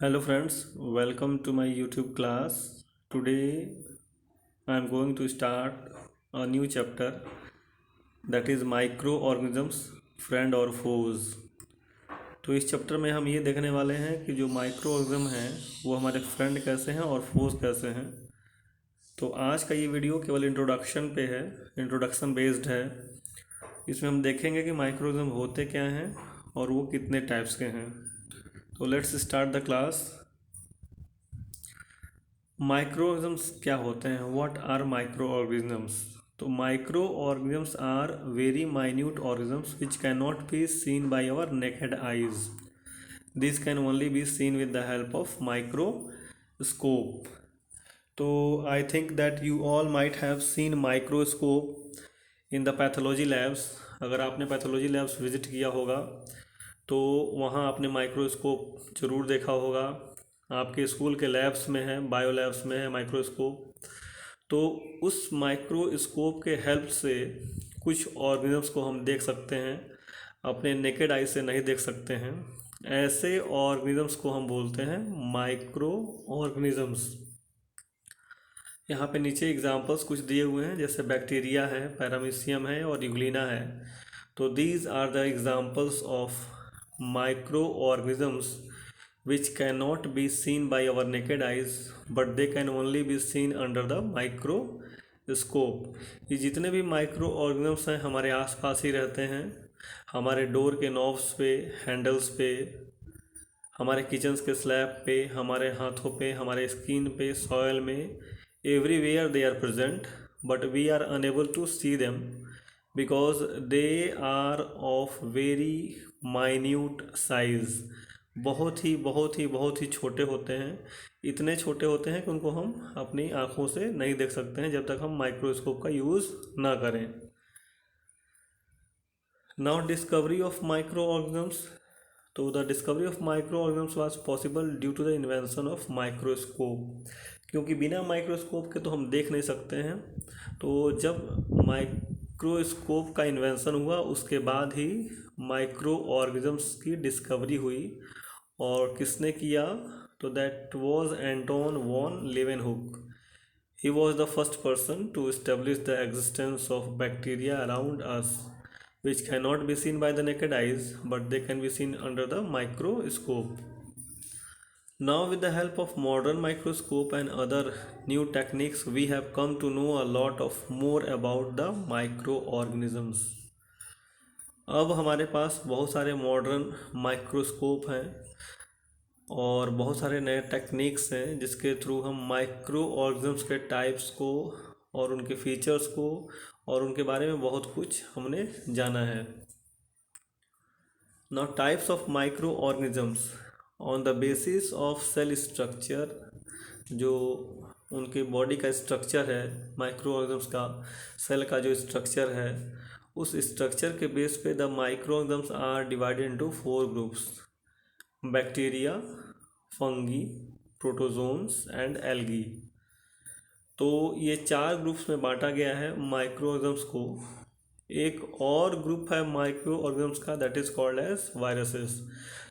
Hello friends, welcome to my YouTube class. Today I am going to start a new chapter that is microorganisms friend और foes। तो इस chapter में हम ये देखने वाले हैं कि जो माइक्रो ऑर्गेनिज्म हैं वो हमारे फ्रेंड कैसे हैं और फोज कैसे हैं। तो आज का ये वीडियो केवल इंट्रोडक्शन पे है, इंट्रोडक्शन बेस्ड है। इसमें हम देखेंगे कि माइक्रो ऑर्गेनिज्म होते क्या हैं और वो कितने टाइप्स के हैं। तो let's start the class. Micro organisms क्या होते हैं? What are micro organisms? तो micro organisms are very minute organisms which can not be seen by our naked eyes. This can only be seen with the help of microscope. तो I think that you all might have seen microscope in the pathology labs. अगर आपने pathology labs visit किया होगा तो वहाँ आपने microscope ज़रूर देखा होगा। आपके स्कूल के लैब्स में है, बायो लैब्स में है माइक्रोस्कोप। तो उस माइक्रोस्कोप के हेल्प से कुछ ऑर्गेनिज्म्स को हम देख सकते हैं, अपने नेकेड आई से नहीं देख सकते हैं। ऐसे ऑर्गेनिज्म्स को हम बोलते हैं माइक्रो ऑर्गेनिज्म्स। यहाँ पे नीचे एग्जांपल्स कुछ दिए हुए हैं, जैसे बैक्टीरिया है, पैरामीशियम है और यूग्लिना है। तो these are the examples of micro organisms which cannot be seen by our naked eyes but they can only be seen under the microscope। ये जितने भी माइक्रो ऑर्गेनिज्म्स हैं हमारे आसपास ही रहते हैं, हमारे डोर के नॉब्स पे, हैंडल्स पे, हमारे किचन के स्लैब पे, हमारे हाथों पे, हमारे स्किन पे, सॉयल में, everywhere they are present but we are unable to see them because they are of very minute size. बहुत ही छोटे होते हैं। इतने छोटे होते हैं कि उनको हम अपनी आँखों से नहीं देख सकते हैं जब तक हम माइक्रोस्कोप का यूज़ ना करें। Now discovery of micro organisms. तो the discovery of micro organisms was possible due to the invention of microscope. क्योंकि बिना माइक्रोस्कोप के तो हम देख नहीं सकते हैं। तो जब माइक्रोस्कोप का इन्वेंशन हुआ उसके बाद ही माइक्रो ऑर्गेनिज्म्स की डिस्कवरी हुई। और किसने किया? तो that was Anton van Leeuwenhoek. He was the first person to establish the existence of bacteria around us which cannot be seen by the naked eyes but they can be seen under the microscope. Now with the help of modern microscope and other new techniques we have come to know a lot of more about the microorganisms। अब हमारे पास बहुत सारे modern microscope हैं और बहुत सारे नए techniques हैं जिसके थ्रू हम माइक्रो ऑर्गेनिज्म्स के टाइप्स को और उनके फीचर्स को और उनके बारे में बहुत कुछ हमने जाना है। Now types of micro organisms on the basis of cell structure. जो उनके बॉडी का स्ट्रक्चर है, माइक्रो ऑर्गेनिज्म्स का सेल का जो स्ट्रक्चर है, उस स्ट्रक्चर के बेस पे the micro organisms are divided into 4 groups: bacteria, fungi, protozoans and algae. तो ये 4 ग्रुप्स में बांटा गया है माइक्रो ऑर्गेनिज्म्स को। एक और ग्रुप है माइक्रो ऑर्गेनिज्म्स का, that is called as viruses.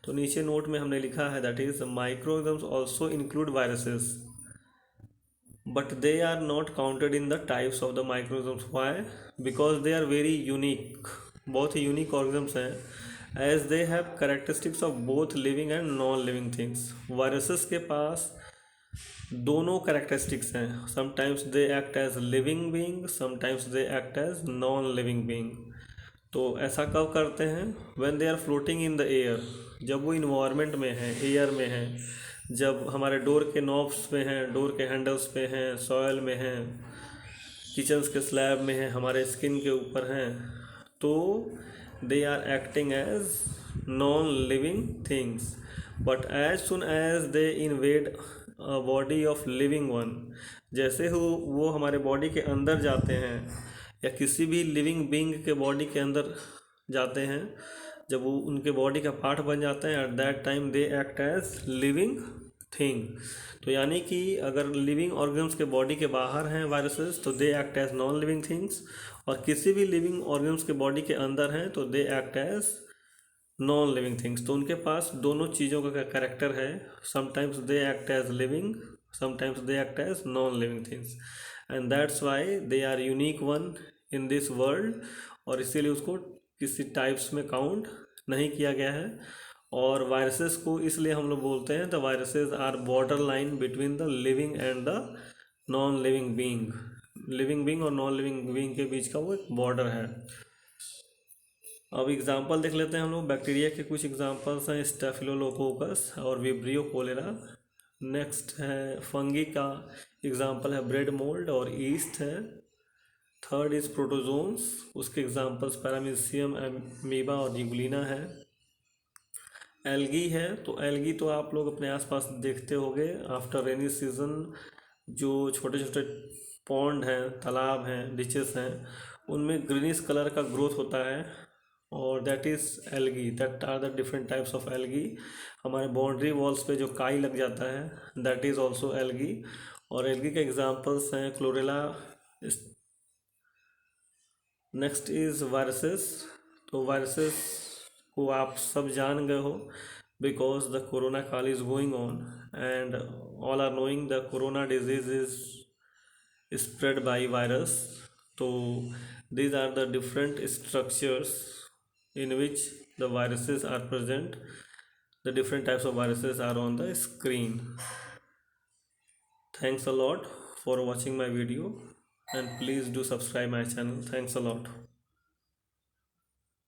तो नीचे नोट में हमने लिखा है that is micro organisms also include viruses but they are not counted in the types of the micro organisms. Why? Because they are very unique. बहुत ही unique organisms हैं as they have characteristics of both living and non living things. Viruses के पास दोनों characteristics हैं। Sometimes they act as living being, sometimes they act as non living being. तो ऐसा कब करते हैं? When they are floating in the air. जब वो इन्वायरमेंट में है, एयर में है, जब हमारे डोर के नॉब्स पे हैं, डोर के हैंडल्स पे हैं, सॉयल में हैं, किचन्स के स्लैब में हैं, हमारे स्किन के ऊपर हैं, तो they are acting as non living things. But as soon as they invade a body of living one, जैसे वो हमारे बॉडी के अंदर जाते हैं या किसी भी लिविंग बीइंग के बॉडी के अंदर जाते हैं, जब वो उनके बॉडी का पार्ट बन जाते हैं, at that time they act as living thing. तो यानी कि अगर लिविंग ऑर्गेनिज्म्स के बॉडी के बाहर हैं वायरसेस तो they act as non living things, और किसी भी लिविंग ऑर्गेनिज्म्स के बॉडी के अंदर हैं तो they act as non living things, तो उनके पास दोनों चीज़ों का कैरेक्टर है। Sometimes they act as living, sometimes they act as non living things, and that's why they are unique one in this world. और इसीलिए उसको किसी टाइप्स में काउंट नहीं किया गया है। और वायरसेस को इसलिए हम लोग बोलते हैं the viruses are border line between the living and the non living being. Living being और नॉन लिविंग बीइंग के बीच का वो एक बॉर्डर है। अब एग्जाम्पल देख लेते हैं हम लोग। बैक्टीरिया के कुछ एग्जाम्पल्स हैं, स्टेफिलोकोकस और विब्रियो कोलेरा। नेक्स्ट है फंगी का एग्जाम्पल है ब्रेड मोल्ड और ईस्ट है। थर्ड इज प्रोटोजोन्स, उसके एग्जाम्पल्स पैरामीशियम, अमीबा और यूग्लिना है। एल्गी है, तो एल्गी तो आप लोग अपने आसपास देखते होंगे आफ्टर रेनी सीजन। जो छोटे छोटे पॉन्ड हैं, तालाब हैं, डिचेस हैं, उनमें ग्रीनिश कलर का ग्रोथ होता है, और that is algae. That are the different types of algae. हमारे बाउंड्री वॉल्स पे जो काई लग जाता है, दैट इज़ ऑल्सो एल्गी। और एल्गी के एग्जाम्पल्स हैं क्लोरेला। Next is viruses. तो वायरसेस को आप सब जान गए हो, बिकॉज द कोरोना काल is going on and all are knowing the corona disease is spread by virus. So these are the different structures in which the viruses are present. The different types of viruses are on the screen. Thanks a lot for watching my video, and please do subscribe my channel. Thanks a lot.